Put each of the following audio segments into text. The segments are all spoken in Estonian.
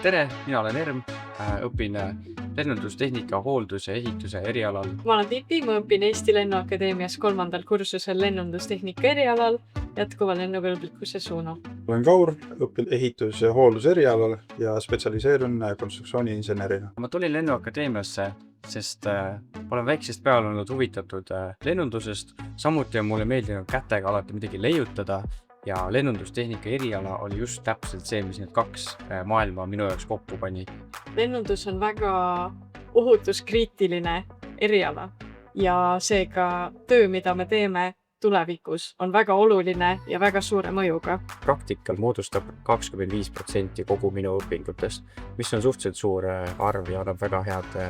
Tere, mina olen Erm, õpin lennundustehnika, hoolduse, ehituse erialal. Ma olen Tipi, ma õpin Eesti Lennuakadeemias 3. kursusel lennundustehnika erialal jätkuva lennukõlblikkuse suunal. Olen Kaur, õpin ehitus- ja hoolduse erialal ja spetsialiseerun konstruktsiooniinsenerina. Ma tulin Lennuakadeemiasse, sest olen väiksest peale olnud huvitatud lennundusest. Samuti on mulle meeldinud kätega alati midagi leiutada ja lennundustehnika eriala oli just täpselt see, mis need kaks maailma minu jaoks kokku pani. Lennundus on väga ohutuskriitiline eriala ja seega töö, mida me teeme tulevikus, on väga oluline ja väga suure mõjuga. Praktikal moodustab 25% kogu minu õpingutest, mis on suhteliselt suur arv ja annab väga head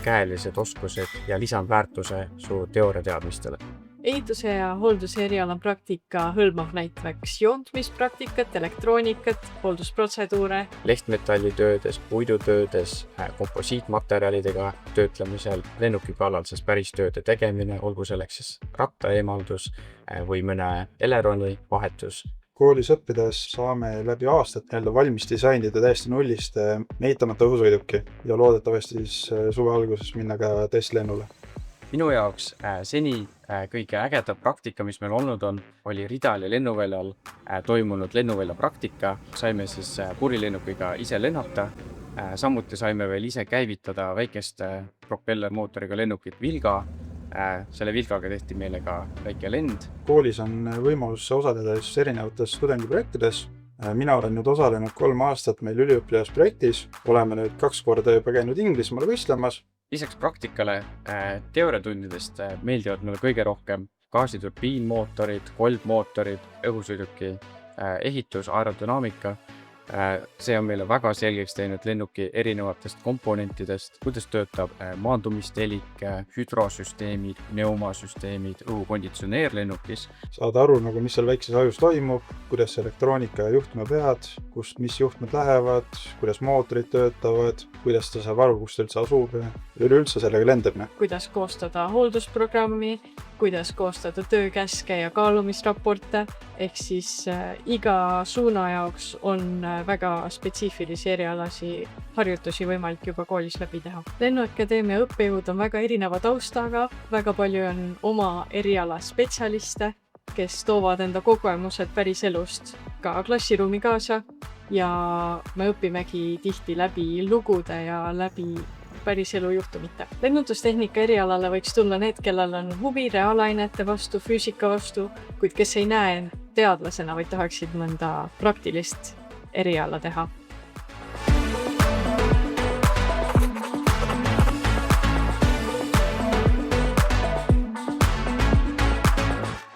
käelised oskused ja lisandväärtuse su teooriateadmistele. Ehituse ja hoolduse eriala praktika hõlmab näiteks joontmispraktikat, elektroonikat, hooldusprotseduure, lehtmetallitöödes, puidutöödes, komposiitmaterjalidega töötlemisel, lennuki kallal päris tööde tegemine, olgu selleks siis rattaeemaldus või mõne eleroni vahetus. Koolis õppides saame läbi aastat valmis disainida täiesti nullist mehitamata õhusõiduki ja loodetavasti suve alguses minna ka testlennule. Minu jaoks seni kõige ägedam praktika, mis meil olnud on, oli Ridal ja lennuväljal toimunud lennuvälja praktika. Saime siis purilennukiga ise lennata. Samuti saime veel ise käivitada väikest propellermootoriga lennukit Vilga. Selle Vilgaga tehti meile ka väike lend. Koolis on võimalus osaleda erinevates tudengiprojektides. Mina olen nüüd osalenud 3 aastat meil üliõpilasprojektis. Oleme nüüd 2 korda juba käinud Inglismaal võistlemas. Lisaks praktikale teooriatundidest meeldivad mulle kõige rohkem gaasiturbiinmootorid, koldmootorid, õhusõiduki ehitus, aerodünaamika. See on meile väga selgeks teinud lennuki erinevatest komponentidest, kuidas töötab maandumistelik, hüdrosüsteemid, pneumasüsteemid, õhukonditsioneer lennukis. Saad aru, mis seal väikses ajus toimub, kuidas elektroonika ja juhtmepead, kust mis juhtmed lähevad, kuidas mootorid töötavad, kuidas ta saab aru, kust üldse asub ja üleüldse sellega lendamine. Kuidas koostada hooldusprogrammi, kuidas koostada töökäske ja kaalumisraporte, ehk siis iga suuna jaoks on väga spetsiifilisi erialasi harjutusi võimalik juba koolis läbi teha. Lennuakadeemia õppejõud on väga erineva taustaga, väga palju on oma eriala spetsialiste, kes toovad enda kogemused päris elust ka klassiruumi kaasa ja me õpimegi tihti läbi lugude ja läbi päris elu juhtumite. Lennundustehnika erialale võiks tulla need, kellel on huvi reaalainete vastu, füüsika vastu, kuid kes ei näe teadlasena, vaid tahaksid mõnda praktilist eriala teha.